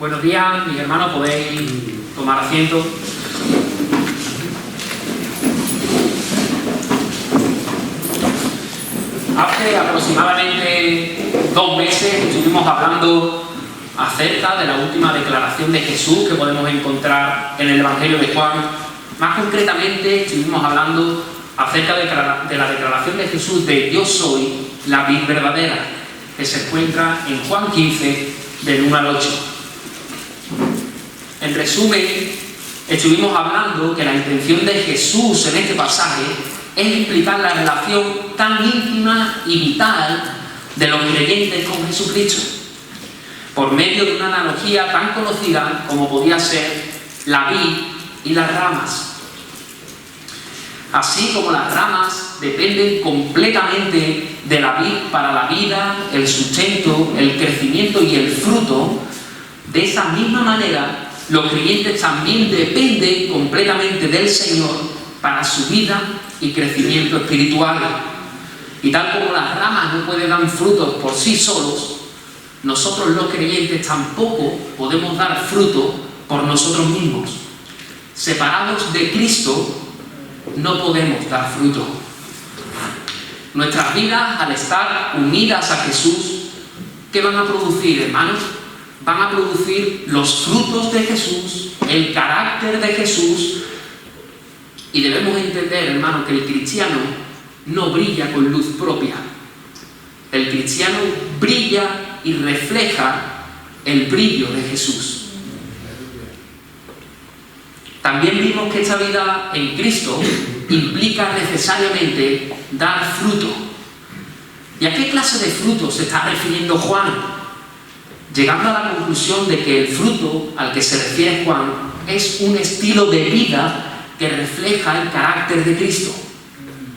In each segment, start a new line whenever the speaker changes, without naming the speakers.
Buenos días, mis hermanos, podéis tomar asiento. Hace aproximadamente 2 meses estuvimos hablando acerca de la última declaración de Jesús que podemos encontrar en el Evangelio de Juan. Más concretamente estuvimos hablando acerca de la declaración de Jesús de yo soy la vid verdadera, que se encuentra en Juan 15, del 1 al 8. En resumen, estuvimos hablando que la intención de Jesús en este pasaje es explicar la relación tan íntima y vital de los creyentes con Jesucristo, por medio de una analogía tan conocida como podía ser la vid y las ramas. Así como las ramas dependen completamente de la vid para la vida, el sustento, el crecimiento y el fruto, de esa misma manera los creyentes también dependen completamente del Señor para su vida y crecimiento espiritual. Y tal como las ramas no pueden dar frutos por sí solos, nosotros los creyentes tampoco podemos dar fruto por nosotros mismos. Separados de Cristo, no podemos dar fruto. Nuestras vidas, al estar unidas a Jesús, ¿qué van a producir, hermanos? Van a producir los frutos de Jesús, el carácter de Jesús. Y debemos entender, hermanos, que el cristiano no brilla con luz propia. El cristiano brilla y refleja el brillo de Jesús. También vimos que esta vida en Cristo implica necesariamente dar fruto. ¿Y a qué clase de fruto se está refiriendo Juan? Llegando a la conclusión de que el fruto al que se refiere Juan es un estilo de vida que refleja el carácter de Cristo.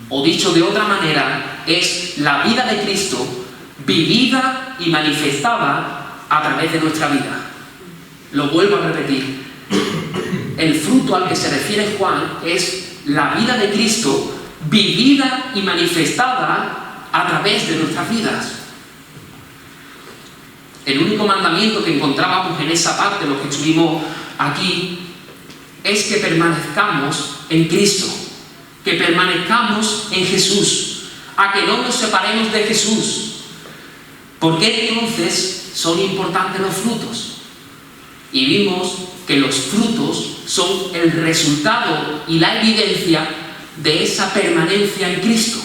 O dicho de otra manera, es la vida de Cristo vivida y manifestada a través de nuestra vida. Lo vuelvo a repetir. El fruto al que se refiere Juan es la vida de Cristo vivida y manifestada a través de nuestras vidas. El único mandamiento que encontrábamos en esa parte, los que estuvimos aquí, es que permanezcamos en Cristo, que permanezcamos en Jesús, a que no nos separemos de Jesús. ¿Por qué entonces son importantes los frutos? Y vimos que los frutos son el resultado y la evidencia de esa permanencia en Cristo.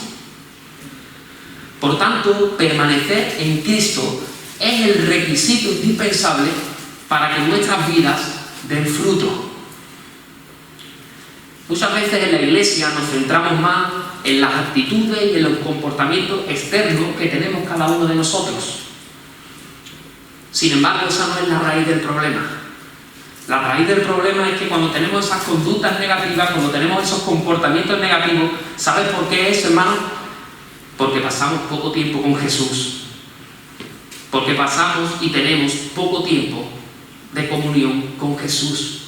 Por tanto, permanecer en Cristo es el requisito indispensable para que nuestras vidas den fruto. Muchas veces en la iglesia nos centramos más en las actitudes y en los comportamientos externos que tenemos cada uno de nosotros. Sin embargo, esa no es la raíz del problema. La raíz del problema es que cuando tenemos esas conductas negativas, cuando tenemos esos comportamientos negativos, ¿sabes por qué es, hermano? Porque pasamos poco tiempo con Jesús. Porque pasamos y tenemos poco tiempo de comunión con Jesús.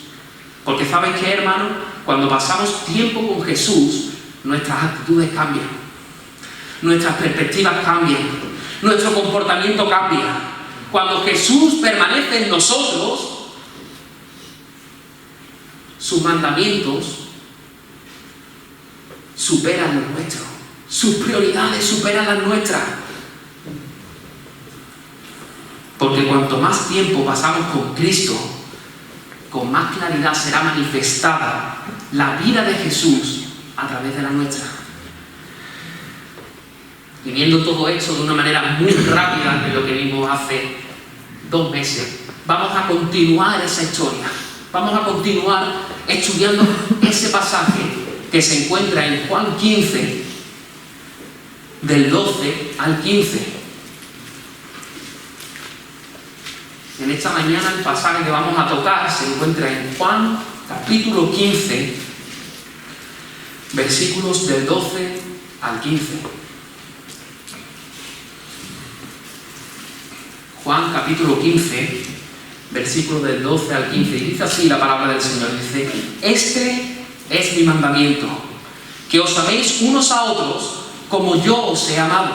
Porque ¿sabes qué, hermano? Cuando pasamos tiempo con Jesús, nuestras actitudes cambian. Nuestras perspectivas cambian. Nuestro comportamiento cambia. Cuando Jesús permanece en nosotros, sus mandamientos superan los nuestros. Sus prioridades superan las nuestras. Porque cuanto más tiempo pasamos con Cristo, con más claridad será manifestada la vida de Jesús a través de la nuestra. Y viendo todo esto de una manera muy rápida, de lo que vimos hace 2 meses, vamos a continuar esa historia. Vamos a continuar estudiando ese pasaje que se encuentra en Juan 15, del 12 al 15. En esta mañana el pasaje que vamos a tocar se encuentra en Juan capítulo 15, versículos del 12 al 15. Juan capítulo 15, versículos del 12 al 15. Y dice así la palabra del Señor. Dice: este es mi mandamiento, que os améis unos a otros como yo os he amado.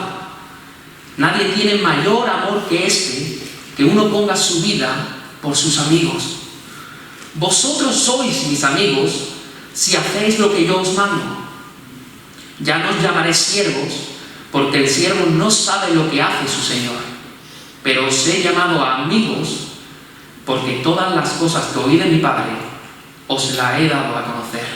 Nadie tiene mayor amor que este, que uno ponga su vida por sus amigos. Vosotros sois mis amigos si hacéis lo que yo os mando. Ya no os llamaré siervos, porque el siervo no sabe lo que hace su señor. Pero os he llamado amigos, porque todas las cosas que oí de mi Padre os las he dado a conocer.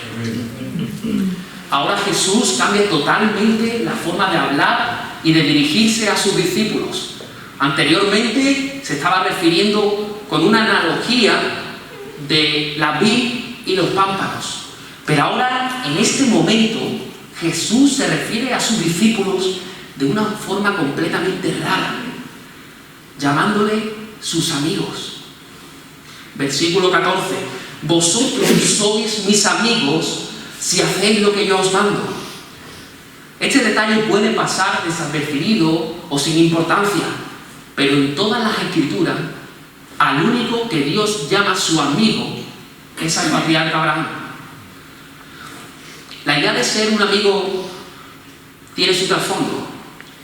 Ahora Jesús cambia totalmente la forma de hablar y de dirigirse a sus discípulos. Anteriormente se estaba refiriendo con una analogía de la vid y los pámpanos. Pero ahora, en este momento, Jesús se refiere a sus discípulos de una forma completamente rara, llamándole sus amigos. Versículo 14. Vosotros sois mis amigos si hacéis lo que yo os mando. Este detalle puede pasar desapercibido o sin importancia, pero en todas las escrituras, al único que Dios llama su amigo es al patriarca Abraham. La idea de ser un amigo tiene su trasfondo.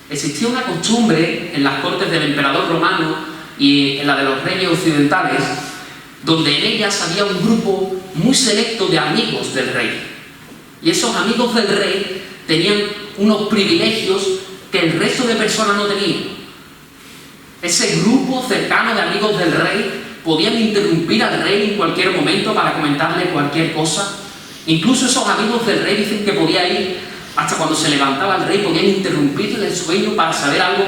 Existía una costumbre en las cortes del emperador romano y en la de los reyes occidentales, donde en ellas había un grupo muy selecto de amigos del rey. Y esos amigos del rey tenían unos privilegios que el resto de personas no tenían. Ese grupo cercano de amigos del rey podían interrumpir al rey en cualquier momento para comentarle cualquier cosa. Incluso esos amigos del rey dicen que podía ir hasta cuando se levantaba el rey, podían interrumpirle el sueño para saber algo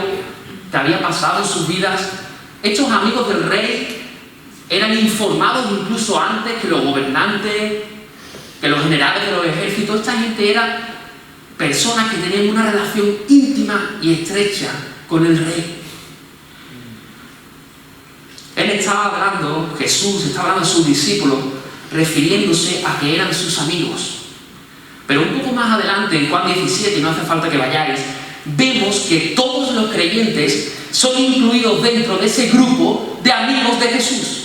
que había pasado en sus vidas. Estos amigos del rey eran informados incluso antes que los gobernantes, que los generales de los ejércitos. Esta gente era personas que tenían una relación íntima y estrecha con el rey. Él estaba hablando, Jesús estaba hablando a sus discípulos, refiriéndose a que eran sus amigos. Pero un poco más adelante, en Juan 17, y no hace falta que vayáis, vemos que todos los creyentes son incluidos dentro de ese grupo de amigos de Jesús.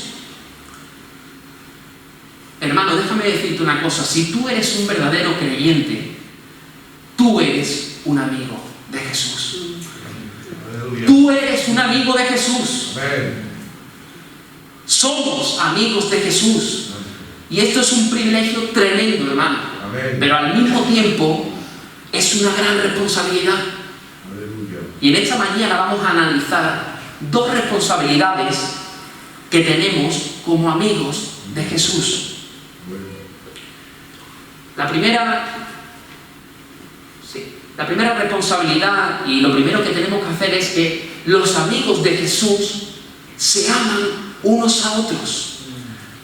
Hermano, déjame decirte una cosa. Si tú eres un verdadero creyente, tú eres un amigo de Jesús. Aleluya. Tú eres un amigo de Jesús. Amén. Somos amigos de Jesús. Y esto es un privilegio tremendo, hermano. Amén. Pero al mismo tiempo es una gran responsabilidad. Aleluya. Y en esta mañana vamos a analizar dos responsabilidades que tenemos como amigos de Jesús. La primera responsabilidad y lo primero que tenemos que hacer es que los amigos de Jesús se aman unos a otros.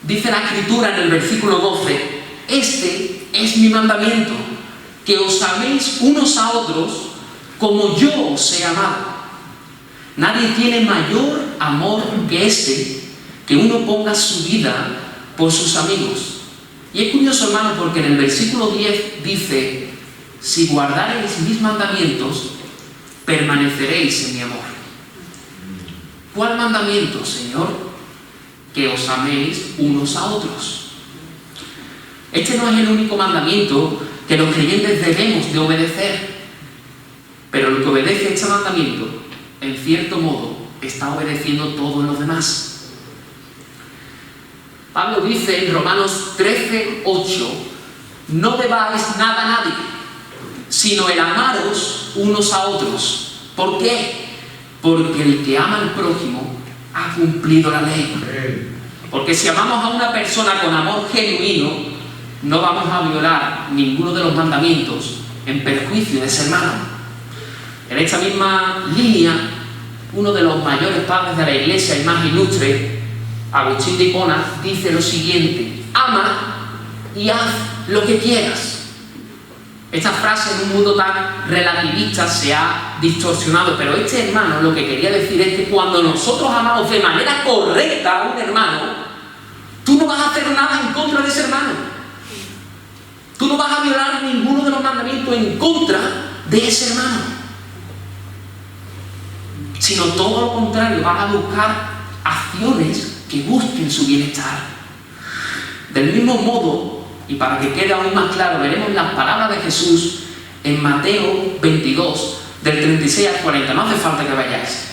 Dice la Escritura en el versículo 12: este es mi mandamiento, que os améis unos a otros como yo os he amado. Nadie tiene mayor amor que este, que uno ponga su vida por sus amigos. Y es curioso, hermano, porque en el versículo 10 dice: si guardareis mis mandamientos, permaneceréis en mi amor. ¿Cuál mandamiento, Señor? Que os améis unos a otros. Este no es el único mandamiento que los creyentes debemos de obedecer, pero el que obedece este mandamiento, en cierto modo, está obedeciendo todos los demás. Pablo dice en Romanos 13:8: no debáis nada a nadie, sino el amaros unos a otros. ¿Por qué? Porque el que ama al prójimo ha cumplido la ley. Porque si amamos a una persona con amor genuino, no vamos a violar ninguno de los mandamientos en perjuicio de ese hermano. En esta misma línea, uno de los mayores padres de la Iglesia y más ilustre, Agustín de Hipona, dice lo siguiente: ama y haz lo que quieras. Esta frase en un mundo tan relativista se ha distorsionado, pero este hermano lo que quería decir es que cuando nosotros amamos de manera correcta a un hermano, tú no vas a hacer nada en contra de ese hermano. Tú no vas a violar ninguno de los mandamientos en contra de ese hermano, sino todo lo contrario, vas a buscar acciones que busquen su bienestar. Del mismo modo, y para que quede aún más claro, veremos las palabras de Jesús en Mateo 22, del 36 al 40. No hace falta que vayáis.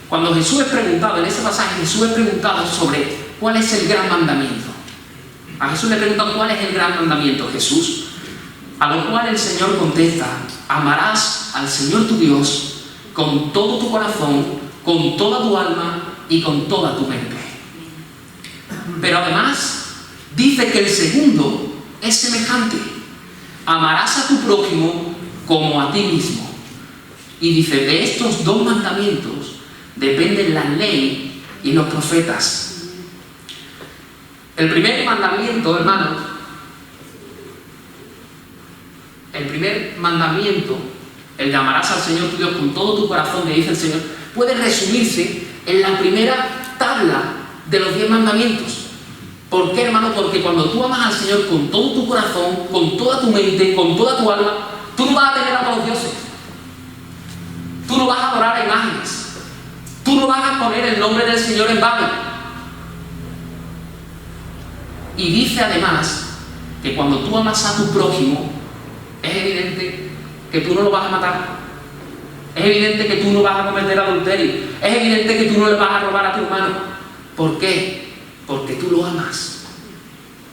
Cuando Jesús es preguntado, en ese pasaje Jesús es preguntado sobre cuál es el gran mandamiento. A Jesús le preguntan cuál es el gran mandamiento, Jesús. A lo cual el Señor contesta: amarás al Señor tu Dios con todo tu corazón, con toda tu alma y con toda tu mente. Pero además dice que el segundo es semejante: amarás a tu prójimo como a ti mismo. Y dice, de estos dos mandamientos dependen la ley y los profetas. El primer mandamiento, hermanos, el de amarás al Señor tu Dios con todo tu corazón, que dice el Señor, puede resumirse en la primera tabla de los 10 mandamientos. ¿Por qué, hermano? Porque cuando tú amas al Señor con todo tu corazón, con toda tu mente, con toda tu alma, tú no vas a tener a los dioses. Tú no vas a adorar a imágenes. Tú no vas a poner el nombre del Señor en vano. Y dice además que cuando tú amas a tu prójimo, es evidente que tú no lo vas a matar. Es evidente que tú no vas a cometer adulterio. Es evidente que tú no le vas a robar a tu hermano. ¿Por qué? Porque tú lo amas.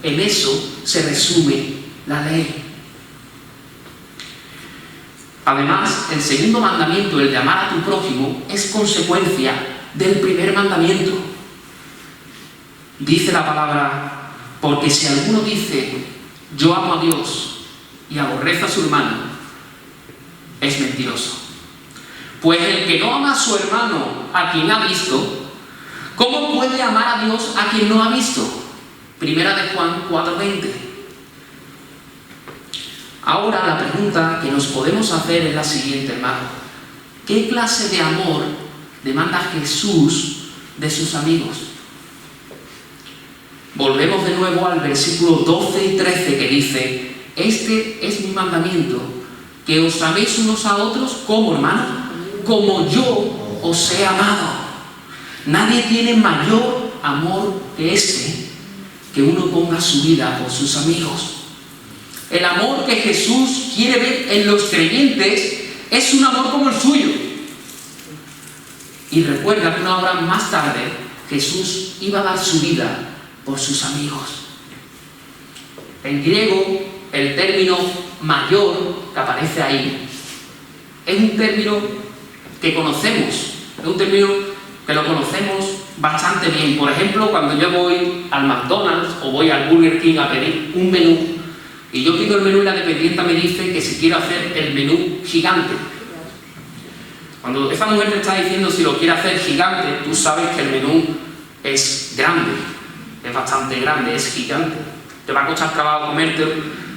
En eso se resume la ley. Además, el segundo mandamiento, el de amar a tu prójimo, es consecuencia del primer mandamiento. Dice la palabra: porque si alguno dice yo amo a Dios y aborrece a su hermano, es mentiroso. Pues el que no ama a su hermano a quien ha visto, ¿cómo puede amar a Dios a quien no ha visto? Primera de Juan 4:20. Ahora la pregunta que nos podemos hacer es la siguiente, hermano: ¿qué clase de amor demanda Jesús de sus amigos? Volvemos de nuevo al versículo 12 y 13 que dice: este es mi mandamiento, que os améis unos a otros, ¿cómo, hermano? Como yo os he amado. Nadie tiene mayor amor que este, que uno ponga su vida por sus amigos. El amor que Jesús quiere ver en los creyentes es un amor como el suyo. Y recuerda que una hora más tarde Jesús iba a dar su vida por sus amigos. En griego, el término mayor que aparece ahí es un término que conocemos, es un término que lo conocemos bastante bien. Por ejemplo, cuando yo voy al McDonald's o voy al Burger King a pedir un menú, y yo pido el menú y la dependienta me dice que si quiero hacer el menú gigante. Cuando esa mujer te está diciendo si lo quiere hacer gigante, tú sabes que el menú es grande, es bastante grande, es gigante. Te va a costar trabajo comértelo,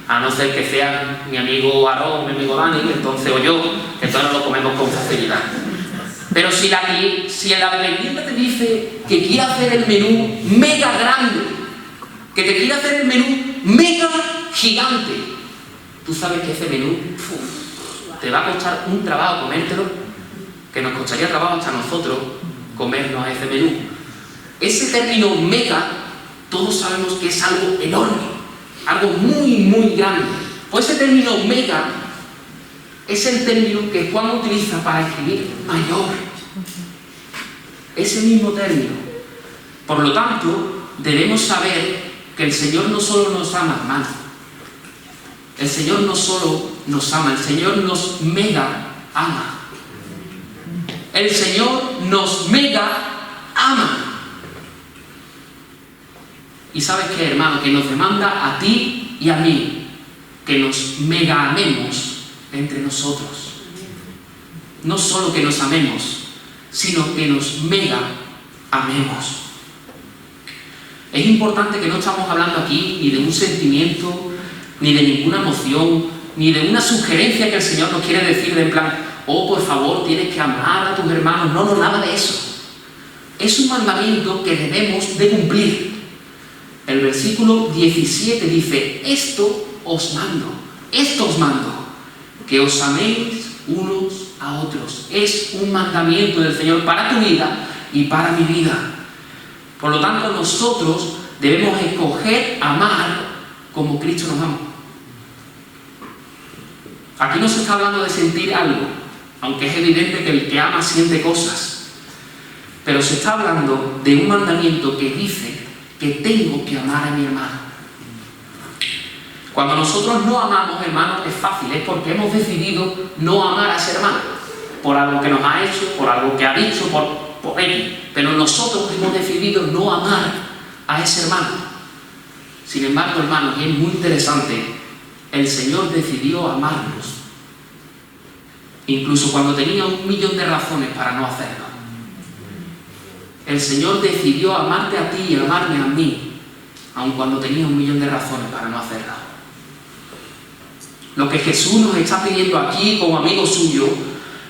a no ser que sea mi amigo Aarón, mi amigo Dani, entonces, o yo, que entonces no lo comemos con facilidad. Pero si la dependiente te dice que quiere hacer el menú mega grande, que te quiere hacer el menú mega gigante, tú sabes que ese menú te va a costar un trabajo comértelo, que nos costaría trabajo hasta nosotros comernos a ese menú. Ese término mega, todos sabemos que es algo enorme, algo muy, muy grande. Pues ese término mega es el término que Juan utiliza para escribir mayor. Ese mismo término. Por lo tanto, debemos saber que el Señor no solo nos ama, hermano. El Señor no solo nos ama, el Señor nos mega ama. El Señor nos mega ama. Y ¿sabes qué, hermano? Que nos demanda a ti y a mí que nos mega amemos entre nosotros. No solo que nos amemos, sino que nos mega amemos. Es importante que no estamos hablando aquí ni de un sentimiento, ni de ninguna emoción, ni de una sugerencia que el Señor nos quiere decir de en plan, oh, por favor, tienes que amar a tus hermanos. No, nada de eso. Es un mandamiento que debemos de cumplir. El versículo 17 dice: esto os mando, que os améis unos a otros. Es un mandamiento del Señor para tu vida y para mi vida. Por lo tanto, nosotros debemos escoger amar como Cristo nos ama. Aquí no se está hablando de sentir algo, aunque es evidente que el que ama siente cosas. pero se está hablando de un mandamiento que dice que tengo que amar a mi hermano. Cuando nosotros no amamos, hermanos, es fácil, es porque hemos decidido no amar a ese hermano, por algo que nos ha hecho, por algo que ha dicho, por él. Pero nosotros hemos decidido no amar a ese hermano. Sin embargo, hermanos, y es muy interesante, el Señor decidió amarnos, incluso cuando tenía 1.000.000 de razones para no hacerlo. El Señor decidió amarte a ti y amarme a mí, aun cuando tenía 1.000.000 de razones para no hacerlo. Lo que Jesús nos está pidiendo aquí como amigo suyo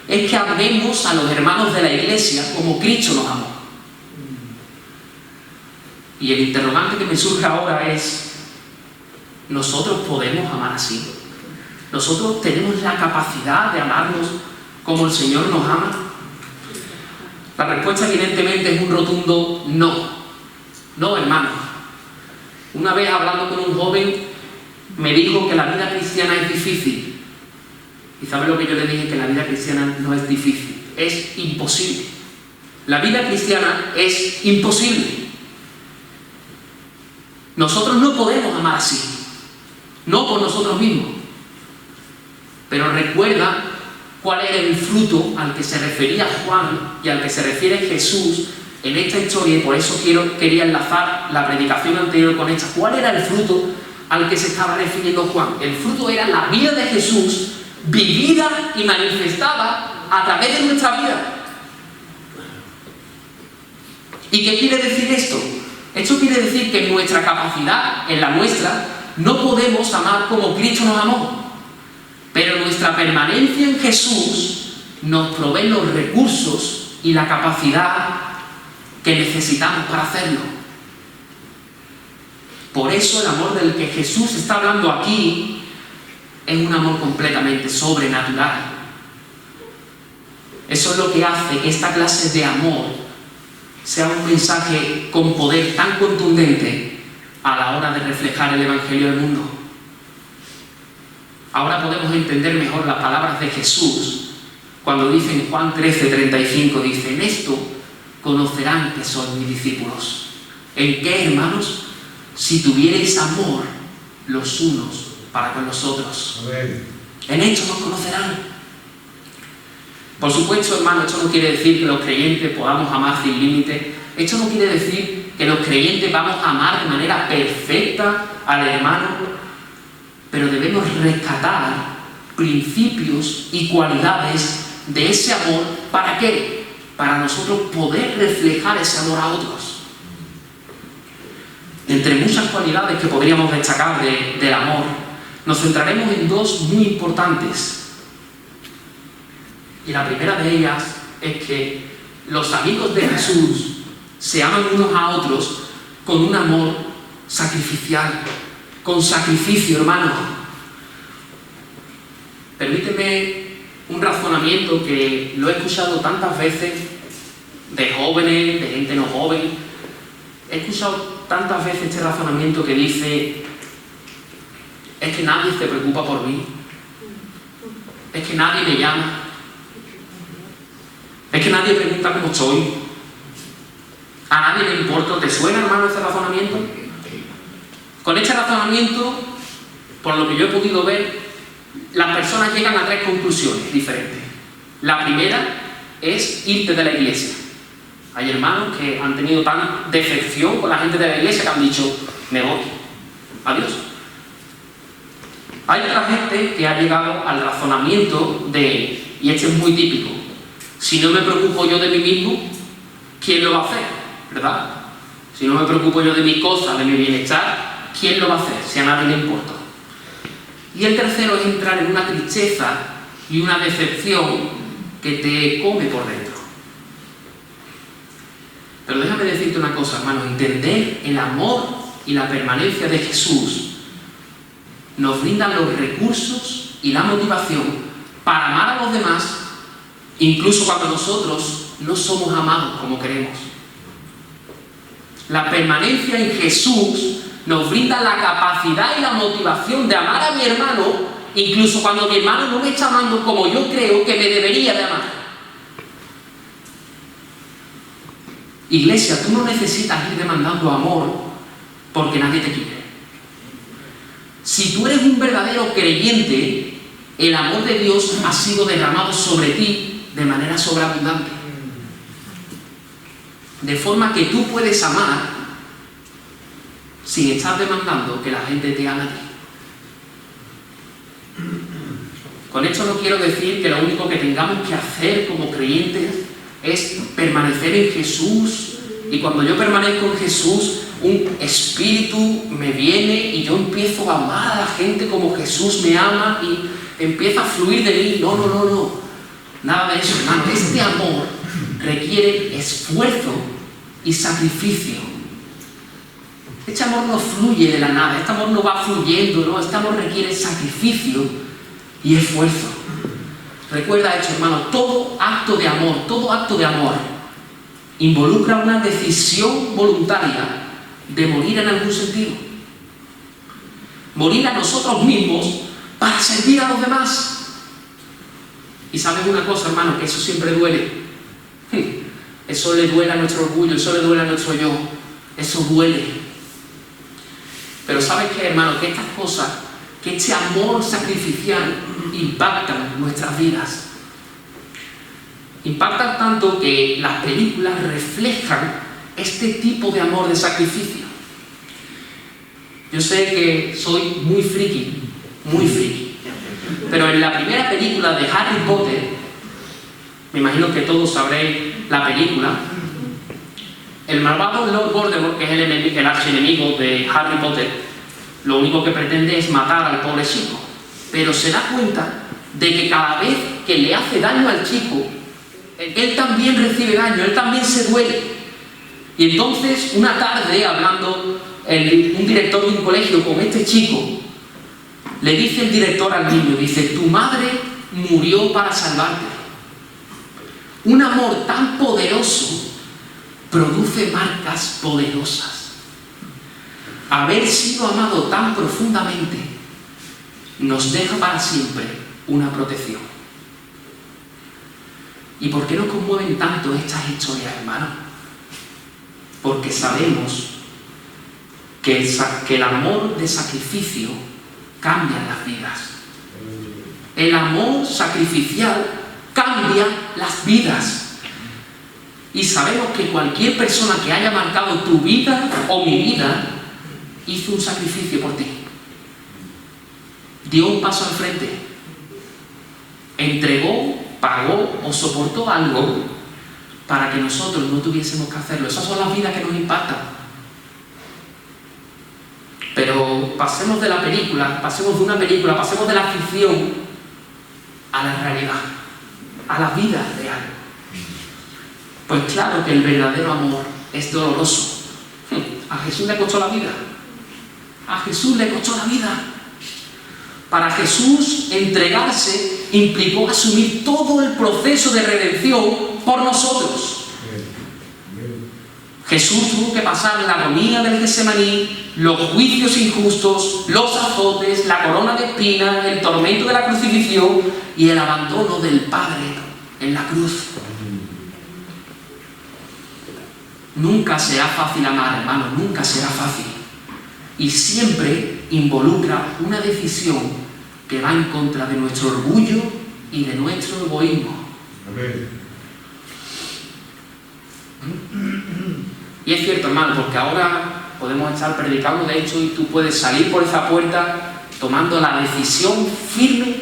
es que amemos a los hermanos de la iglesia como Cristo nos amó. Y el interrogante que me surge ahora es, ¿nosotros podemos amar así? ¿Nosotros tenemos la capacidad de amarnos como el Señor nos ama? La respuesta evidentemente es un rotundo no. No, hermano. Una vez hablando con un joven me dijo que la vida cristiana es difícil. ¿Y sabe lo que yo le dije? Que la vida cristiana no es difícil, es imposible. La vida cristiana es imposible. Nosotros no podemos amar así, no por nosotros mismos. Pero recuerda cuál era el fruto al que se refería Juan y al que se refiere Jesús en esta historia, y por eso quería enlazar la predicación anterior con esta. ¿Cuál era el fruto al que se estaba refiriendo Juan? El fruto era la vida de Jesús vivida y manifestada a través de nuestra vida. ¿Y qué quiere decir esto? Esto quiere decir que en nuestra capacidad, en la nuestra, no podemos amar como Cristo nos amó. Pero nuestra permanencia en Jesús nos provee los recursos y la capacidad que necesitamos para hacerlo. Por eso el amor del que Jesús está hablando aquí es un amor completamente sobrenatural. Eso es lo que hace que esta clase de amor sea un mensaje con poder tan contundente a la hora de reflejar el Evangelio al mundo. Ahora podemos entender mejor las palabras de Jesús cuando dice en Juan 13:35, dice: en esto conocerán que sois mis discípulos. ¿En qué, hermanos? Si tuvierais amor los unos para con los otros. En esto nos conocerán. Por supuesto, hermano, esto no quiere decir que los creyentes podamos amar sin límite. Esto no quiere decir que los creyentes vamos a amar de manera perfecta al hermano, pero debemos rescatar principios y cualidades de ese amor. ¿Para qué? Para nosotros poder reflejar ese amor a otros. Entre muchas cualidades que podríamos destacar del amor, nos centraremos en dos muy importantes. Y la primera de ellas es que los amigos de Jesús se aman unos a otros con un amor sacrificial, con sacrificio, hermano. Permíteme un razonamiento que lo he escuchado tantas veces de jóvenes, de gente no joven. He escuchado tantas veces este razonamiento que dice: es que nadie se preocupa por mí, es que nadie me llama, es que nadie pregunta cómo estoy, a nadie le importa. ¿Te suena, hermano, ese razonamiento? Con este razonamiento, por lo que yo he podido ver, las personas llegan a tres conclusiones diferentes. La primera es irte de la iglesia. Hay hermanos que han tenido tan decepción con la gente de la iglesia que han dicho: me voy, adiós. Hay otra gente que ha llegado al razonamiento de, y este es muy típico: si no me preocupo yo de mí mismo, ¿quién lo va a hacer? ¿Verdad? Si no me preocupo yo de mis cosas, de mi bienestar, ¿quién lo va a hacer? Si a nadie le importa. Y el tercero es entrar en una tristeza y una decepción que te come por dentro. Pero déjame decirte una cosa, hermano: entender el amor y la permanencia de Jesús nos brinda los recursos y la motivación para amar a los demás, incluso cuando nosotros no somos amados como queremos. La permanencia en Jesús nos brinda la capacidad y la motivación de amar a mi hermano, incluso cuando mi hermano no me está amando como yo creo que me debería de amar. Iglesia, tú no necesitas ir demandando amor porque nadie te quiere. Si tú eres un verdadero creyente, el amor de Dios ha sido derramado sobre ti de manera sobreabundante. De forma que tú puedes amar sin estar demandando que la gente te ame a ti. Con esto no quiero decir que lo único que tengamos que hacer como creyentes es permanecer en Jesús, y cuando yo permanezco en Jesús, un espíritu me viene y yo empiezo a amar a la gente como Jesús me ama y empieza a fluir de mí. No. Nada de eso, hermano. Este amor requiere esfuerzo y sacrificio. Este amor no fluye de la nada, este amor no va fluyendo, ¿no? Este amor requiere sacrificio y esfuerzo. Recuerda esto, hermano, todo acto de amor involucra una decisión voluntaria de morir en algún sentido. Morir a nosotros mismos para servir a los demás. Y sabes una cosa, hermano, que eso siempre duele. Eso le duele a nuestro orgullo, eso le duele a nuestro yo, eso duele. Pero ¿sabes qué, hermano? Que estas cosas, que este amor sacrificial impactan nuestras vidas. Impactan tanto que las películas reflejan este tipo de amor de sacrificio. Yo sé que soy muy friki, pero en la primera película de Harry Potter, me imagino que todos sabréis la película, el malvado Lord Voldemort, que es el archienemigo de Harry Potter, lo único que pretende es matar al pobre chico, pero se da cuenta de que cada vez que le hace daño al chico, él también recibe daño, él también se duele. Y entonces, una tarde, hablando un director de un colegio con este chico, le dice el director al niño, dice: tu madre murió para salvarte. Un amor tan poderoso produce marcas poderosas. Haber sido amado tan profundamente nos deja para siempre una protección. ¿Y por qué nos conmueven tanto estas historias, hermanos? Porque sabemos que el amor de sacrificio cambia las vidas. El amor sacrificial cambia las vidas. Y sabemos que cualquier persona que haya marcado tu vida o mi vida hizo un sacrificio por ti. Dio un paso al frente. Entregó, pagó o soportó algo para que nosotros no tuviésemos que hacerlo. Esas son las vidas que nos impactan. Pero pasemos de una película, pasemos de la ficción a la realidad, a la vida real. Pues claro que el verdadero amor es doloroso. A Jesús le costó la vida. A Jesús le costó la vida. Para Jesús, entregarse implicó asumir todo el proceso de redención por nosotros. Jesús tuvo que pasar la agonía del Getsemaní, los juicios injustos, los azotes, la corona de espinas, el tormento de la crucifixión y el abandono del Padre en la cruz. Nunca será fácil amar, hermano, nunca será fácil. Y siempre involucra una decisión que va en contra de nuestro orgullo y de nuestro egoísmo. Amén. Y es cierto, hermano, porque ahora podemos estar predicando de hecho y tú puedes salir por esa puerta tomando la decisión firme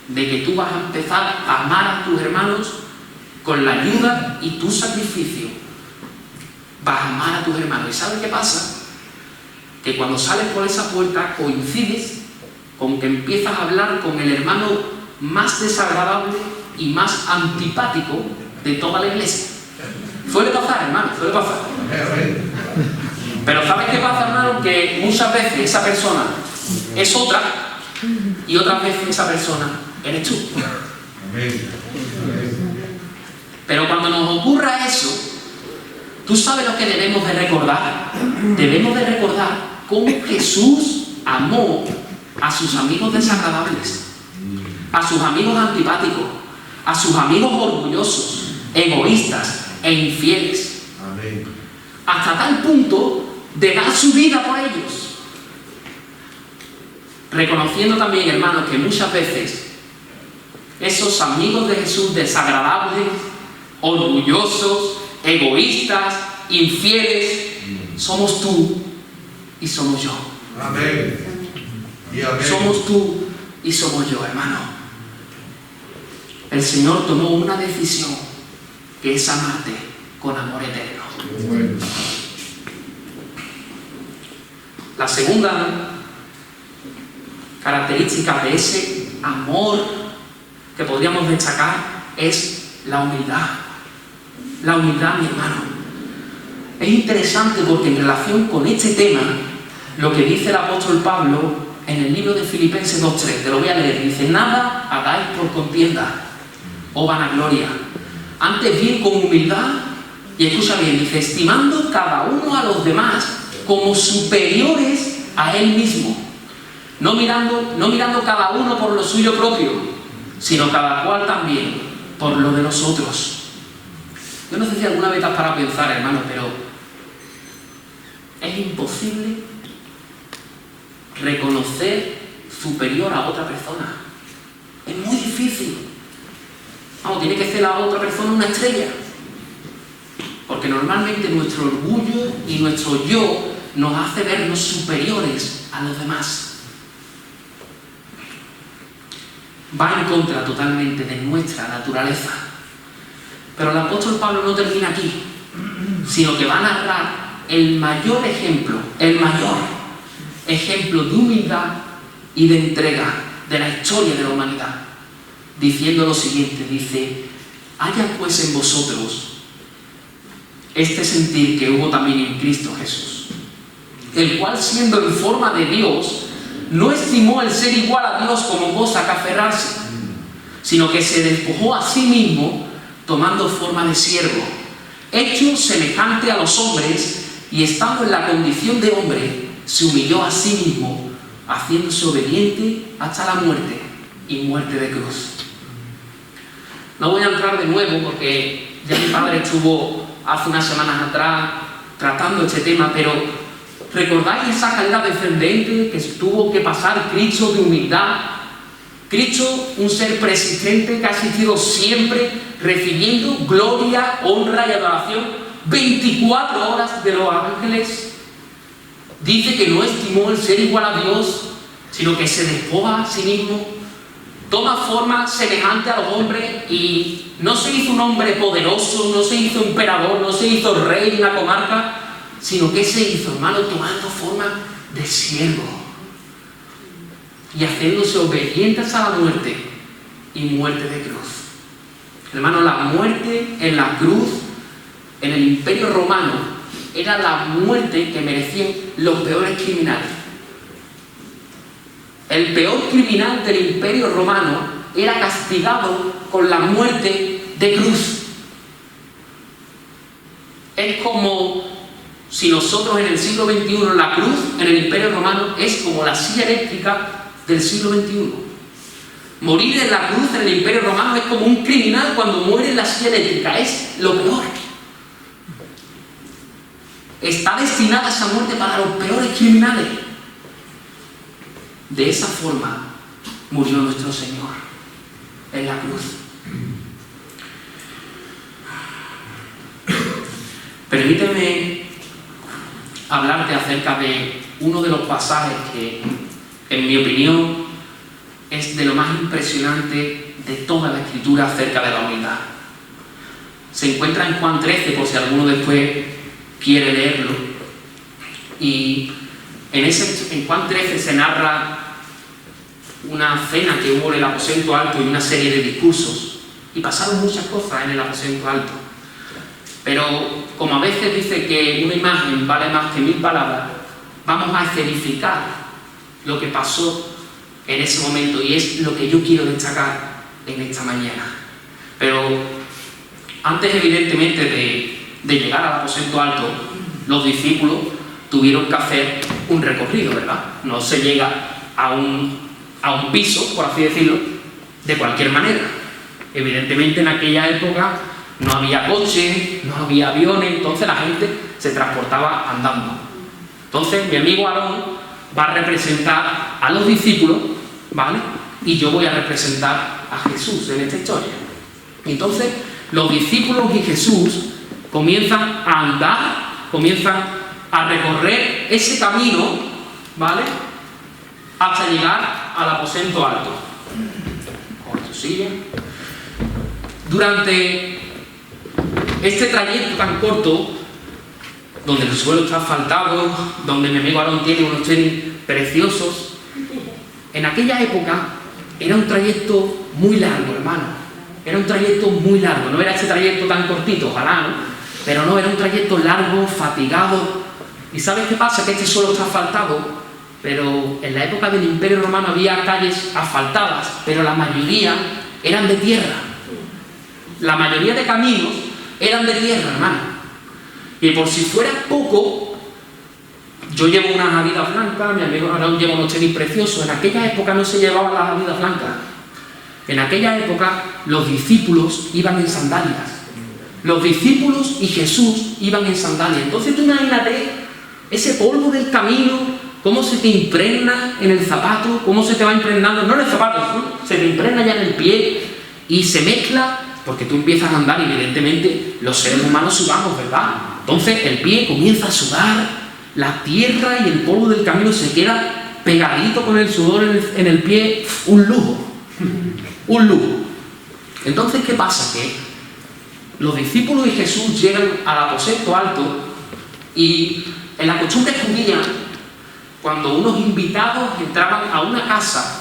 de que tú vas a empezar a amar a tus hermanos con la ayuda y tu sacrificio. Vas a amar a tus hermanos. ¿Y sabes qué pasa? Que cuando sales por esa puerta coincides con que empiezas a hablar con el hermano más desagradable y más antipático de toda la iglesia. Suele pasar, hermano, suele pasar. Pero ¿sabes qué pasa, hermano? Que muchas veces esa persona es otra y otras veces esa persona eres tú. Pero cuando nos ocurra eso, tú sabes lo que debemos de recordar. Debemos de recordar cómo Jesús amó a sus amigos desagradables, a sus amigos antipáticos, a sus amigos orgullosos, egoístas e infieles. Amén. hasta tal punto de dar su vida por ellos. Reconociendo también, hermanos, que muchas veces esos amigos de Jesús desagradables, orgullosos, egoístas, infieles, somos tú y somos yo.
Amén. Y amén.
Somos tú y somos yo, hermano. El Señor tomó una decisión, que es amarte con amor eterno.
Bueno.
La segunda característica de ese amor que podríamos destacar es la humildad. La humildad, mi hermano. Es interesante porque en relación con este tema, lo que dice el apóstol Pablo en el libro de Filipenses 2:3, te lo voy a leer, dice: nada hagáis por contienda o vanagloria, antes bien con humildad, y escucha bien, dice, estimando cada uno a los demás como superiores a él mismo, no mirando cada uno por lo suyo propio, sino cada cual también por lo de los otros. Yo no sé si alguna vez estás para pensar, hermano, pero es imposible reconocer superior a otra persona. Es muy difícil. Vamos, tiene que ser la otra persona una estrella. Porque normalmente nuestro orgullo y nuestro yo nos hace vernos superiores a los demás. Va en contra totalmente de nuestra naturaleza. Pero el apóstol Pablo no termina aquí, sino que va a narrar el mayor ejemplo de humildad y de entrega de la historia de la humanidad, diciendo lo siguiente, dice: haya pues en vosotros este sentir que hubo también en Cristo Jesús, el cual, siendo en forma de Dios, no estimó el ser igual a Dios como cosa que aferrarse, sino que se despojó a sí mismo, tomando forma de siervo, hecho semejante a los hombres, y estando en la condición de hombre, se humilló a sí mismo, haciéndose obediente hasta la muerte, y muerte de cruz. No voy a entrar de nuevo porque ya mi padre estuvo hace unas semanas atrás tratando este tema, pero ¿recordáis esa calidad descendente que tuvo que pasar Cristo de humildad? Cristo, un ser persistente que ha existido siempre, recibiendo gloria, honra y adoración 24 horas de los ángeles. Dice que no estimó el ser igual a Dios, sino que se despoja a sí mismo, toma forma semejante a los hombres y no se hizo un hombre poderoso, no se hizo emperador, no se hizo rey en la comarca, sino que se hizo, hermano, tomando forma de siervo y haciéndose obediente hasta la muerte y muerte de cruz. Hermano, la muerte en la cruz, en el Imperio Romano, era la muerte que merecían los peores criminales. El peor criminal del Imperio Romano era castigado con la muerte de cruz. Es como si nosotros en el siglo XXI, la cruz en el Imperio Romano es como la silla eléctrica del siglo XXI. Morir en la cruz en el Imperio Romano es como un criminal cuando muere en la silla eléctrica, es lo peor. Está destinada esa muerte para los peores criminales. De esa forma murió nuestro Señor en la cruz. Permíteme hablarte acerca de uno de los pasajes que, en mi opinión, es de lo más impresionante de toda la Escritura acerca de la humildad. Se encuentra en Juan 13, por si alguno después quiere leerlo. Y en Juan 13 se narra una cena que hubo en el aposento alto y una serie de discursos. Y pasaron muchas cosas en el aposento alto. Pero como a veces dice que una imagen vale más que 1000 palabras, vamos a escenificar lo que pasó en ese momento, y es lo que yo quiero destacar en esta mañana. Pero antes, evidentemente, de llegar al aposento alto, los discípulos tuvieron que hacer un recorrido, ¿verdad? No se llega a un piso, por así decirlo, de cualquier manera. Evidentemente, en aquella época no había coches, no había aviones, entonces la gente se transportaba andando. Entonces mi amigo Aarón va a representar a los discípulos, ¿vale? Y yo voy a representar a Jesús en esta historia. Entonces los discípulos y Jesús comienzan a andar, comienzan a recorrer ese camino, ¿vale? Hasta llegar al aposento alto. Durante este trayecto tan corto, donde el suelo está asfaltado, donde mi amigo Aarón tiene unos tenis preciosos, en aquella época era un trayecto muy largo, hermano. Era un trayecto muy largo. No era este trayecto tan cortito, ojalá, ¿no? Pero no, era un trayecto largo, fatigado. ¿Y sabes qué pasa? Que este suelo está asfaltado, pero en la época del Imperio Romano había calles asfaltadas, pero la mayoría eran de tierra. La mayoría de caminos eran de tierra, hermano. Y por si fuera poco, yo llevo unas Adidas blancas, mi amigo Aarón lleva unos tenis preciosos. En aquella época no se llevaban las Adidas blancas. En aquella época los discípulos iban en sandalias. Los discípulos y Jesús iban en sandalias. Entonces tú imagínate ese polvo del camino, cómo se te impregna en el zapato, cómo se te va impregnando, no en el zapato, ¿no? Se te impregna ya en el pie y se mezcla, porque tú empiezas a andar y evidentemente los seres humanos sudamos, ¿verdad? Entonces el pie comienza a sudar, la tierra y el polvo del camino se queda pegadito con el sudor en el pie. Un lujo, un lujo. Entonces, ¿qué pasa? Que los discípulos y Jesús llegan al aposento alto y en la costumbre judía, cuando unos invitados entraban a una casa,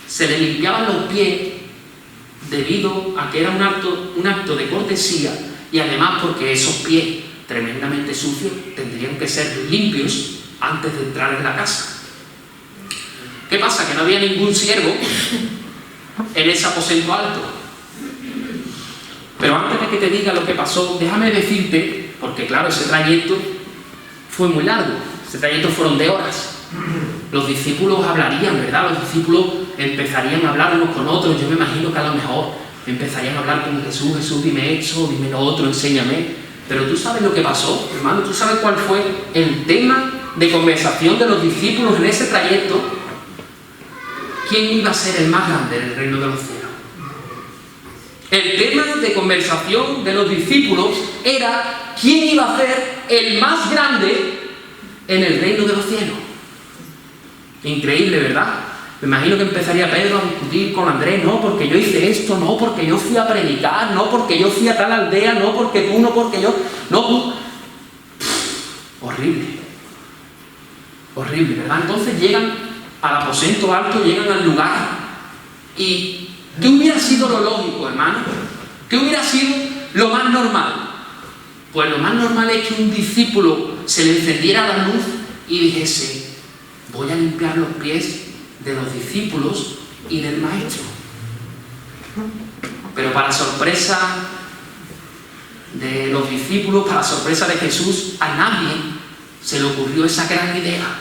se les limpiaban los pies debido a que era un acto de cortesía y además porque esos pies tremendamente sucios tendrían que ser limpios antes de entrar en la casa. ¿Qué pasa? Que no había ningún siervo en ese aposento alto. Pero antes de que te diga lo que pasó, déjame decirte, porque claro, ese trayecto fue muy largo, ese trayecto fueron de horas. Los discípulos hablarían, ¿verdad? Los discípulos empezarían a hablar unos con otros. Yo me imagino que a lo mejor empezarían a hablar con Jesús: Jesús, dime esto, dime lo otro, enséñame. Pero tú sabes lo que pasó, hermano, tú sabes cuál fue el tema de conversación de los discípulos en ese trayecto. ¿Quién iba a ser el más grande en el reino de los cielos? El tema de conversación de los discípulos era quién iba a ser el más grande en el reino de los cielos. Increíble, ¿verdad? Me imagino que empezaría Pedro a discutir con Andrés: no, porque yo hice esto, no, porque yo fui a predicar, no, porque yo fui a tal aldea, no, porque tú, no, porque yo, no. Horrible. Horrible, ¿verdad? Entonces llegan al aposento alto, llegan al lugar. ¿Y qué hubiera sido lo lógico, hermano? ¿Qué hubiera sido lo más normal? Pues lo más normal es que un discípulo se le encendiera la luz y dijese: voy a limpiar los pies de los discípulos y del maestro. Pero para sorpresa de los discípulos, para sorpresa de Jesús, a nadie se le ocurrió esa gran idea.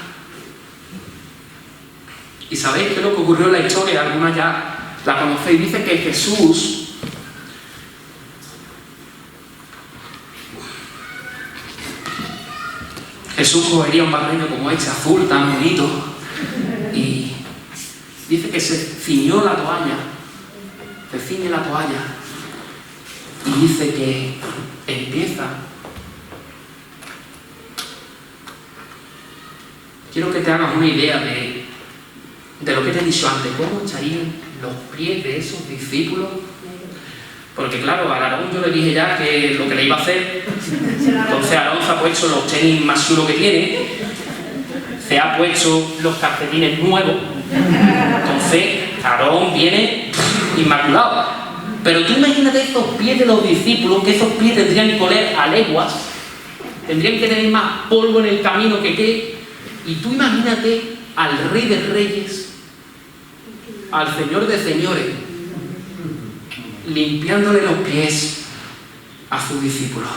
¿Y sabéis qué es lo que ocurrió en la historia? Algunas ya la conocéis. Dice que Jesús cogería un barreño como este, azul, tan bonito, y dice que se ciñó la toalla, se ciñe la toalla, y dice que empieza. Quiero que te hagas una idea de lo que te he dicho antes, cómo estarían los pies de esos discípulos. Porque claro, a Aarón yo le dije ya que lo que le iba a hacer. Entonces Aarón se ha puesto los tenis más chulos que tiene, se ha puesto los calcetines nuevos. Entonces Aarón viene inmaculado. Pero tú imagínate estos pies de los discípulos, que esos pies tendrían que oler a leguas, tendrían que tener más polvo en el camino que qué. Y tú imagínate al Rey de Reyes, al Señor de Señores, limpiándole los pies a sus discípulos.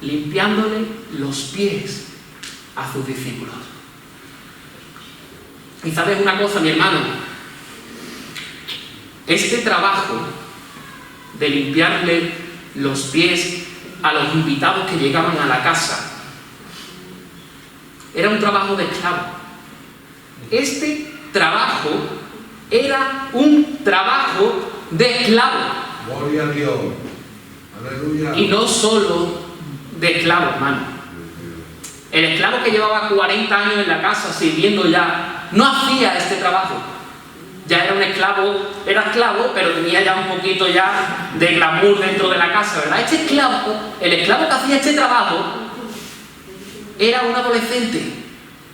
Limpiándole los pies a sus discípulos. Y sabes una cosa, mi hermano, este trabajo de limpiarle los pies a los invitados que llegaban a la casa. Era un trabajo de esclavo. Este trabajo era un trabajo de esclavo.
Gloria a Dios. Aleluya.
Y no solo de esclavo, hermano. El esclavo que llevaba 40 años en la casa sirviendo ya, no hacía este trabajo. Ya era un esclavo, era esclavo, pero tenía ya un poquito ya de glamour dentro de la casa, ¿verdad? Este esclavo, el esclavo que hacía este trabajo, era un adolescente.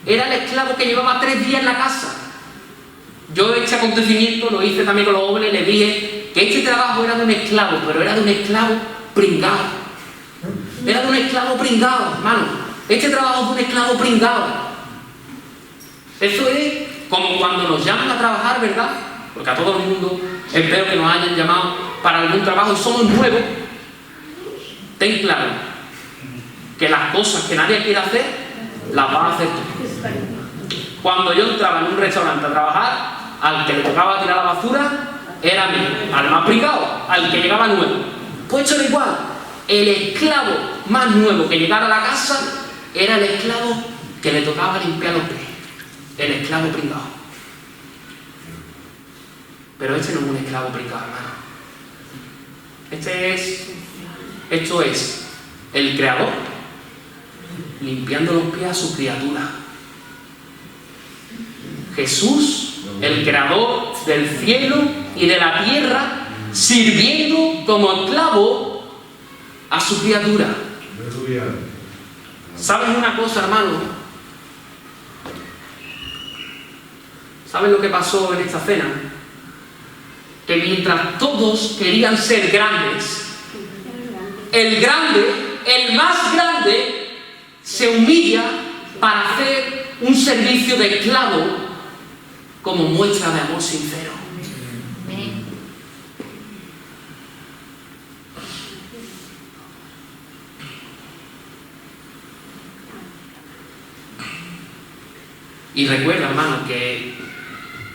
Era el esclavo que llevaba 3 días en la casa. Yo este acontecimiento lo hice también con los jóvenes, les dije que este trabajo era de un esclavo, pero era de un esclavo pringado. Era de un esclavo pringado, hermano. Este trabajo es de un esclavo pringado. Eso es como cuando nos llaman a trabajar, ¿verdad? Porque a todo el mundo espero que nos hayan llamado para algún trabajo y somos nuevos. Ten claro que las cosas que nadie quiere hacer, las vas a hacer tú. Cuando yo entraba en un restaurante a trabajar, al que le tocaba tirar la basura era a mí, al más pringado, al que llegaba nuevo. Pues esto era igual. El esclavo más nuevo que llegara a la casa era el esclavo que le tocaba limpiar los pies. El esclavo pringado. Pero este no es un esclavo pringado, hermano. Esto es el Creador limpiando los pies a su criatura. Jesús, el Creador del cielo y de la tierra, sirviendo como esclavo a su criatura.
Aleluya.
¿Sabes una cosa, hermano? ¿Sabes lo que pasó en esta cena? Que mientras todos querían ser grandes, el grande, el más grande, se humilla para hacer un servicio de esclavo como muestra de amor sincero. Y recuerda, hermano,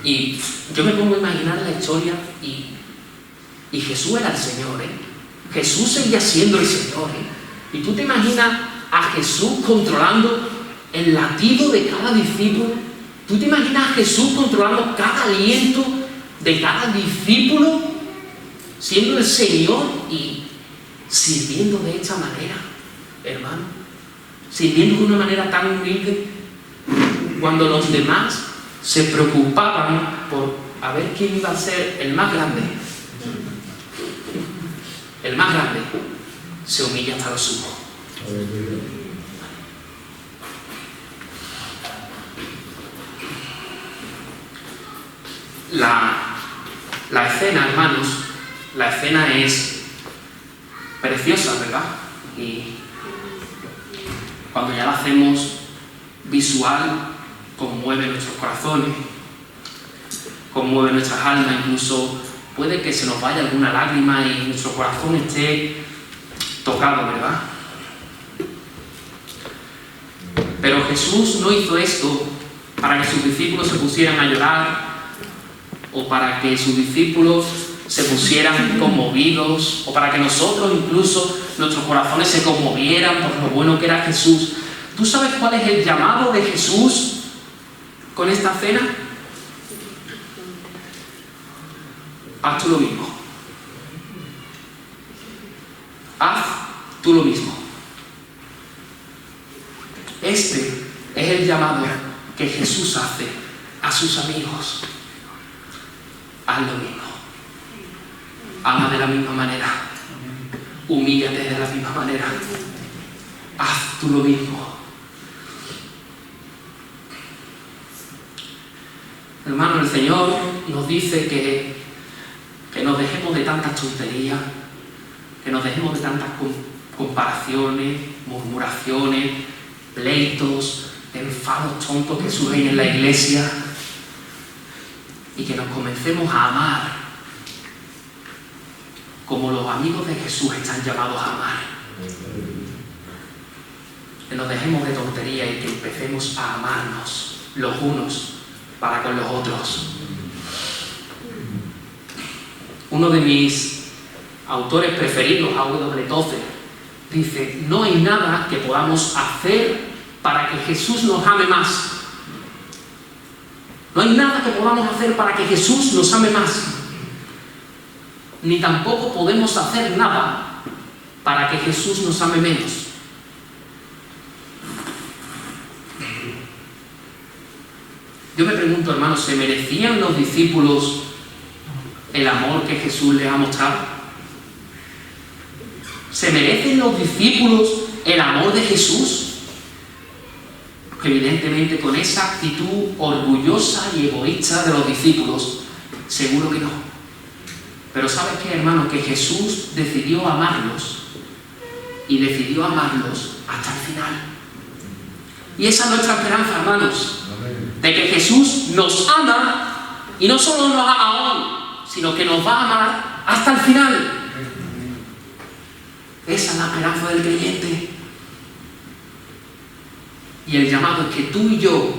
y yo me pongo a imaginar la historia y Jesús era el Señor, ¿eh? Jesús seguía siendo el Señor, ¿eh? Y tú te imaginas a Jesús controlando el latido de cada discípulo. Tú te imaginas a Jesús controlando cada aliento de cada discípulo, siendo el Señor y sirviendo de esta manera, hermano. Sirviendo de una manera tan humilde, cuando los demás se preocupaban por a ver quién iba a ser el más grande. El más grande se humilla hasta lo sumo. La escena, hermanos, la escena es preciosa, ¿verdad? Y cuando ya la hacemos visual, conmueve nuestros corazones, conmueve nuestras almas, incluso puede que se nos vaya alguna lágrima y nuestro corazón esté tocado, ¿verdad? Pero Jesús no hizo esto para que sus discípulos se pusieran a llorar o para que sus discípulos se pusieran conmovidos o para que nosotros incluso nuestros corazones se conmovieran por lo bueno que era Jesús. ¿Tú sabes cuál es el llamado de Jesús con esta cena? Haz tú lo mismo. Haz tú lo mismo. Este es el llamado que Jesús hace a sus amigos. Haz lo mismo. Ama de la misma manera. Humíllate de la misma manera. Haz tú lo mismo. Hermano, el Señor nos dice que nos dejemos de tantas tonterías, que nos dejemos de tantas comparaciones, murmuraciones, pleitos, enfados tontos que surgen en la iglesia y que nos comencemos a amar como los amigos de Jesús están llamados a amar. Que nos dejemos de tonterías y que empecemos a amarnos los unos para con los otros. Uno de mis autores preferidos, A.W. Tozer, Dice, no hay nada que podamos hacer para que Jesús nos ame más. No hay nada que podamos hacer para que Jesús nos ame más. Ni tampoco podemos hacer nada para que Jesús nos ame menos. Yo me pregunto, hermanos, ¿se merecían los discípulos el amor que Jesús les ha mostrado? ¿Se merecen los discípulos el amor de Jesús? Evidentemente, con esa actitud orgullosa y egoísta de los discípulos, seguro que no. Pero ¿sabes qué, hermano? Que Jesús decidió amarlos y decidió amarlos hasta el final. Y esa es nuestra esperanza, hermanos, de que Jesús nos ama y no solo nos ama hoy, sino que nos va a amar hasta el final. Esa es la esperanza del creyente. Y el llamado es que tú y yo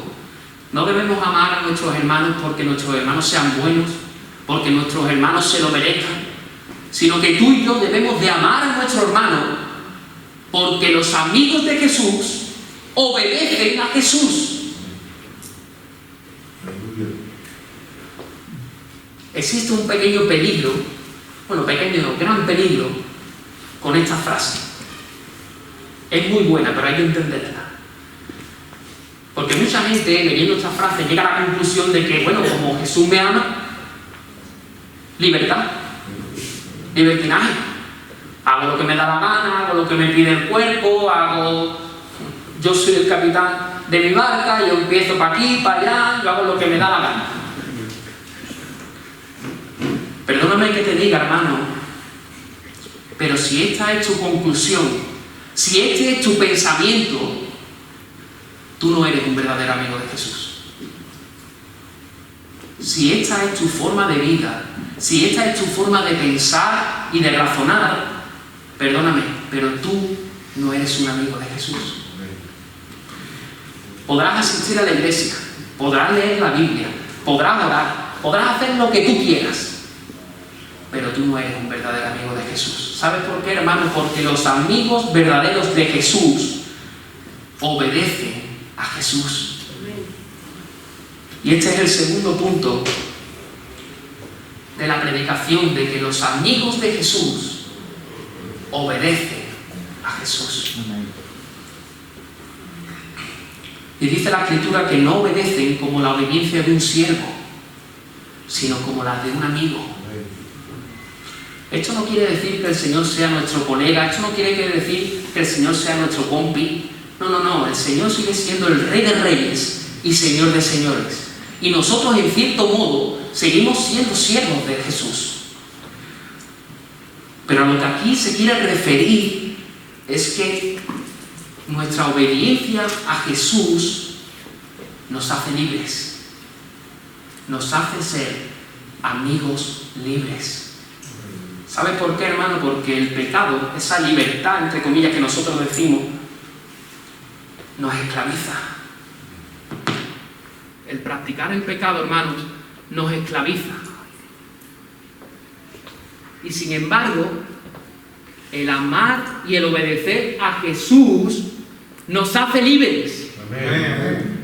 no debemos amar a nuestros hermanos porque nuestros hermanos sean buenos, porque nuestros hermanos se lo merezcan, sino que tú y yo debemos de amar a nuestro hermano porque los amigos de Jesús obedecen a Jesús. Existe un pequeño peligro, bueno, pequeño no, gran peligro con esta frase. Es muy buena, pero hay que entenderla. Porque mucha gente, leyendo esta frase, llega a la conclusión de que, bueno, como Jesús me ama, libertad, libertinaje. Hago lo que me da la gana, hago lo que me pide el cuerpo, yo soy el capitán de mi barca, yo empiezo para aquí, para allá, yo hago lo que me da la gana. Perdóname que te diga, hermano, pero si esta es tu conclusión, si este es tu pensamiento, tú no eres un verdadero amigo de Jesús. Si esta es tu forma de vida, si esta es tu forma de pensar y de razonar, perdóname, pero tú no eres un amigo de Jesús. Podrás asistir a la iglesia, podrás leer la Biblia, podrás orar, podrás hacer lo que tú quieras, pero tú no eres un verdadero amigo de Jesús. ¿Sabes por qué, hermano? Porque los amigos verdaderos de Jesús obedecen a Jesús. Y este es el segundo punto de la predicación, de que los amigos de Jesús obedecen a Jesús. Y dice la Escritura que no obedecen como la obediencia de un siervo, sino como la de un amigo. Esto no quiere decir que el Señor sea nuestro colega, esto no quiere decir que el Señor sea nuestro compi. No, el Señor sigue siendo el Rey de Reyes y Señor de Señores. Y nosotros, en cierto modo, seguimos siendo siervos de Jesús. Pero a lo que aquí se quiere referir es que nuestra obediencia a Jesús nos hace libres. Nos hace ser amigos libres. ¿Sabes por qué, hermano? Porque el pecado, esa libertad, entre comillas, que nosotros decimos, nos esclaviza. El practicar el pecado, hermanos, nos esclaviza. Y sin embargo, el amar y el obedecer a Jesús nos hace libres. Amén.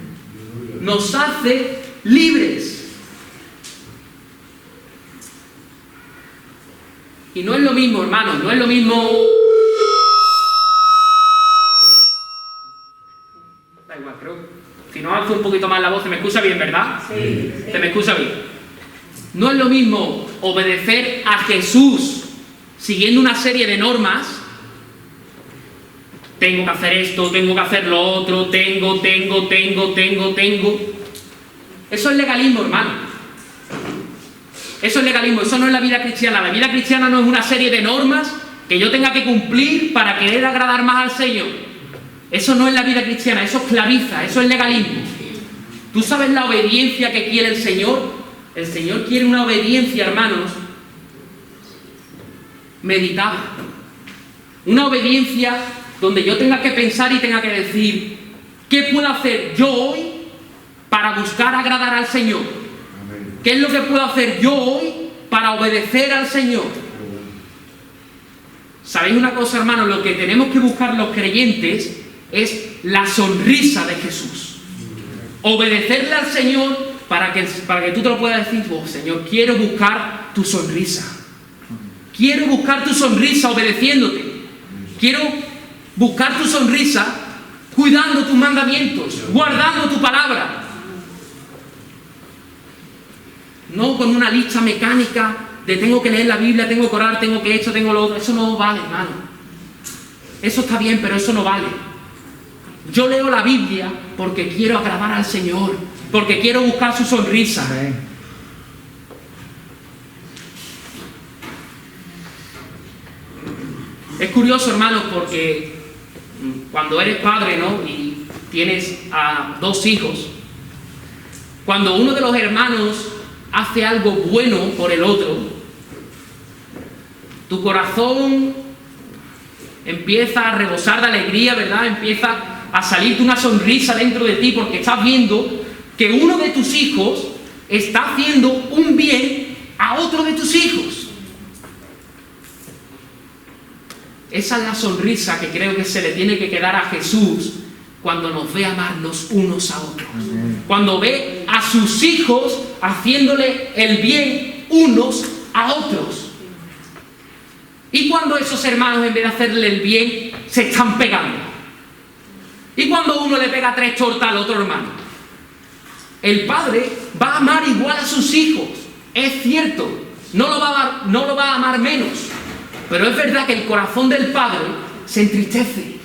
Nos hace libres. Y no es lo mismo, hermanos, no es lo mismo. Da igual, creo. Si no alzo un poquito más la voz, se me escucha bien, ¿verdad? Sí. Se me escucha bien. No es lo mismo obedecer a Jesús siguiendo una serie de normas. Tengo que hacer esto, tengo que hacer lo otro, tengo. Eso es legalismo, hermano. Eso es legalismo, eso no es la vida cristiana. La vida cristiana no es una serie de normas que yo tenga que cumplir para querer agradar más al Señor. Eso no es la vida cristiana, eso esclaviza, eso es legalismo. ¿Tú sabes la obediencia que quiere el Señor? El Señor quiere una obediencia, hermanos, meditada. Una obediencia donde yo tenga que pensar y tenga que decir, ¿qué puedo hacer yo hoy para buscar agradar al Señor? ¿Qué es lo que puedo hacer yo hoy para obedecer al Señor? ¿Sabéis una cosa, hermanos? Lo que tenemos que buscar los creyentes es la sonrisa de Jesús. Obedecerle al Señor para que tú te lo puedas decir, oh Señor, quiero buscar tu sonrisa. Quiero buscar tu sonrisa obedeciéndote. Quiero buscar tu sonrisa cuidando tus mandamientos, guardando tu palabra. No con una lista mecánica de tengo que leer la Biblia, tengo que orar, tengo que esto, tengo lo otro. Eso no vale, hermano. Eso está bien, pero eso no vale. Yo leo la Biblia porque quiero agradar al Señor, porque quiero buscar su sonrisa. Es curioso, hermano, porque cuando eres padre, ¿no? Y tienes a 2 hijos, cuando uno de los hermanos hace algo bueno por el otro, tu corazón empieza a rebosar de alegría, ¿verdad? Empieza a salirte una sonrisa dentro de ti porque estás viendo que uno de tus hijos está haciendo un bien a otro de tus hijos. Esa es la sonrisa que creo que se le tiene que quedar a Jesús cuando nos ve amarnos unos a otros. Cuando ve a sus hijos haciéndole el bien unos a otros. Y cuando esos hermanos, en vez de hacerle el bien, se están pegando. Y cuando uno le pega 3 tortas al otro hermano. El padre va a amar igual a sus hijos. Es cierto, no lo va a amar menos. Pero es verdad que el corazón del padre se entristece.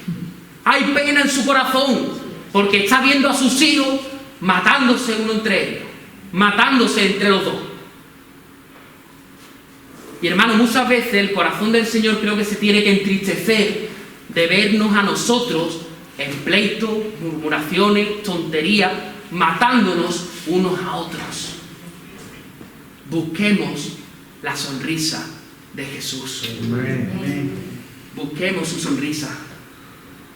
Hay pena en su corazón porque está viendo a sus hijos matándose uno entre ellos, matándose entre los dos. Y hermano, muchas veces el corazón del Señor creo que se tiene que entristecer de vernos a nosotros en pleitos, murmuraciones, tonterías, matándonos unos a otros. Busquemos la sonrisa de Jesús. Busquemos su sonrisa.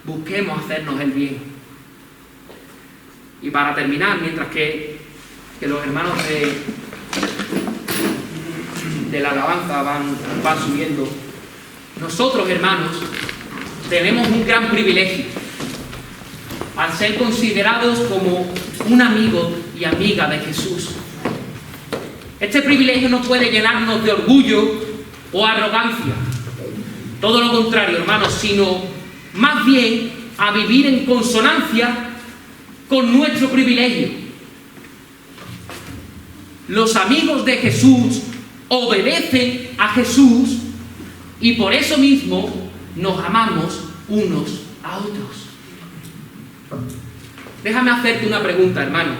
Busquemos hacernos el bien. Y para terminar, mientras que los hermanos de la alabanza van subiendo, nosotros, hermanos, tenemos un gran privilegio al ser considerados como un amigo y amiga de Jesús. Este privilegio no puede llenarnos de orgullo o arrogancia. Todo lo contrario, hermanos, sino más bien a vivir en consonancia con nuestro privilegio. Los amigos de Jesús obedecen a Jesús y por eso mismo nos amamos unos a otros. Déjame hacerte una pregunta, hermano.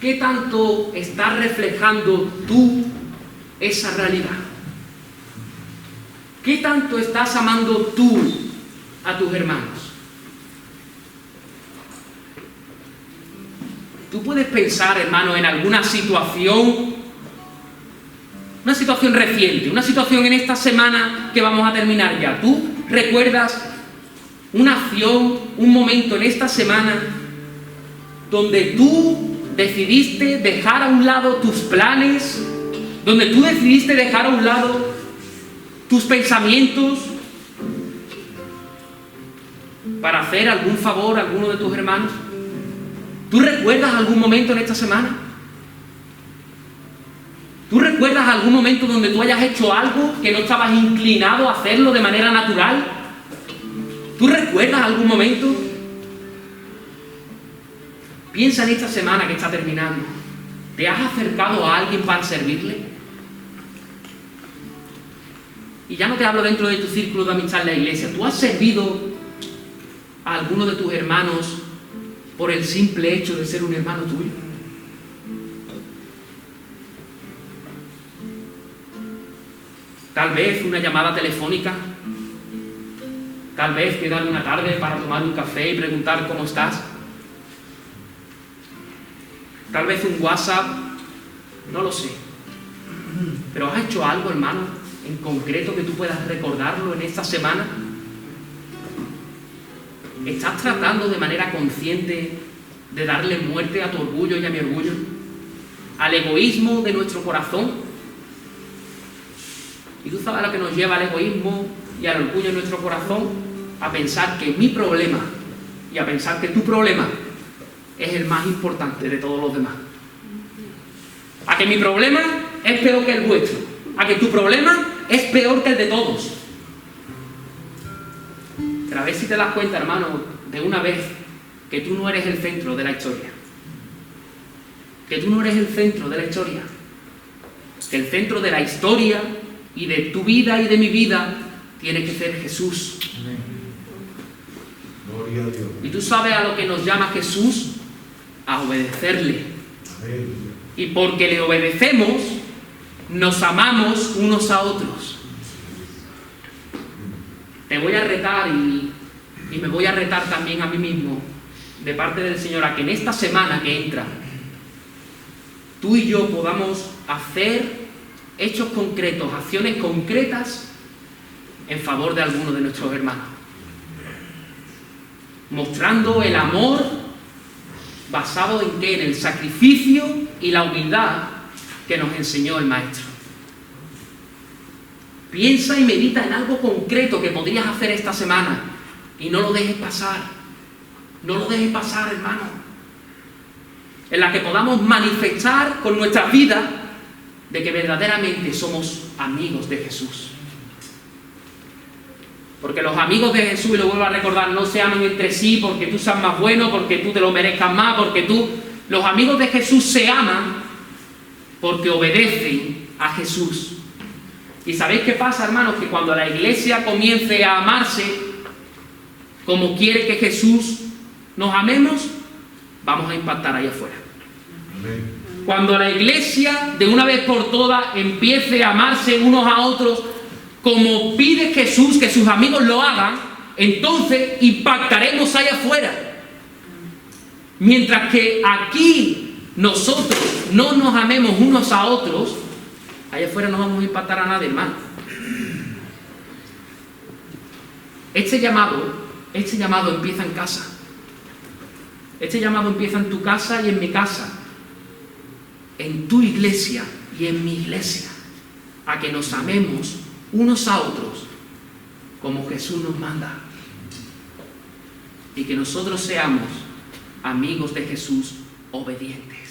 ¿Qué tanto estás reflejando tú esa realidad? ¿Qué tanto estás amando tú a tus hermanos? Tú puedes pensar, hermano, en alguna situación, una situación reciente, una situación en esta semana que vamos a terminar ya. ¿Tú recuerdas una acción, un momento en esta semana donde tú decidiste dejar a un lado tus planes, donde tú decidiste dejar a un lado tus pensamientos para hacer algún favor a alguno de tus hermanos? ¿Tú recuerdas algún momento en esta semana? ¿Tú recuerdas algún momento donde tú hayas hecho algo que no estabas inclinado a hacerlo de manera natural? ¿Tú recuerdas algún momento? Piensa en esta semana que está terminando. ¿Te has acercado a alguien para servirle? Y ya no te hablo dentro de tu círculo de amistad en la iglesia. ¿Tú has servido a alguno de tus hermanos por el simple hecho de ser un hermano tuyo? Tal vez una llamada telefónica, tal vez quedar una tarde para tomar un café y preguntar cómo estás. Tal vez un WhatsApp, no lo sé. Pero ¿has hecho algo, hermano, en concreto que tú puedas recordarlo en esta semana? ¿Estás tratando de manera consciente de darle muerte a tu orgullo y a mi orgullo? ¿Al egoísmo de nuestro corazón? Y tú sabes lo que nos lleva al egoísmo y al orgullo en nuestro corazón, a pensar que mi problema y a pensar que tu problema es el más importante de todos los demás. A que mi problema es peor que el vuestro. A que tu problema es peor que el de todos. Pero a ver si te das cuenta, hermano, de una vez, que tú no eres el centro de la historia. Que tú no eres el centro de la historia. Que el centro de la historia y de tu vida y de mi vida tiene que ser Jesús.
Amén. Gloria a Dios.
Y tú sabes a lo que nos llama Jesús: a obedecerle.
Amén.
Y porque le obedecemos, nos amamos unos a otros. Te voy a retar y me voy a retar también a mí mismo, de parte del Señor, a que en esta semana que entra, tú y yo podamos hacer hechos concretos, acciones concretas en favor de alguno de nuestros hermanos, mostrando el amor basado en ¿qué? En el sacrificio y la humildad que nos enseñó el Maestro. Piensa y medita en algo concreto que podrías hacer esta semana y no lo dejes pasar. No lo dejes pasar, hermano. En la que podamos manifestar con nuestras vidas de que verdaderamente somos amigos de Jesús. Porque los amigos de Jesús, y lo vuelvo a recordar, no se aman entre sí porque tú seas más bueno, porque tú te lo merezcas más, porque tú... Los amigos de Jesús se aman porque obedecen a Jesús. ¿Y sabéis qué pasa, hermanos? Que cuando la iglesia comience a amarse como quiere que Jesús nos amemos, vamos a impactar ahí afuera.
Amén.
Cuando la iglesia, de una vez por todas, empiece a amarse unos a otros como pide Jesús que sus amigos lo hagan, entonces impactaremos ahí afuera. Mientras que aquí nosotros no nos amemos unos a otros, allá afuera no vamos a impactar a nadie, hermano. Este llamado empieza en casa. Este llamado empieza en tu casa y en mi casa, en tu iglesia y en mi iglesia, a que nos amemos unos a otros como Jesús nos manda, y que nosotros seamos amigos de Jesús obedientes.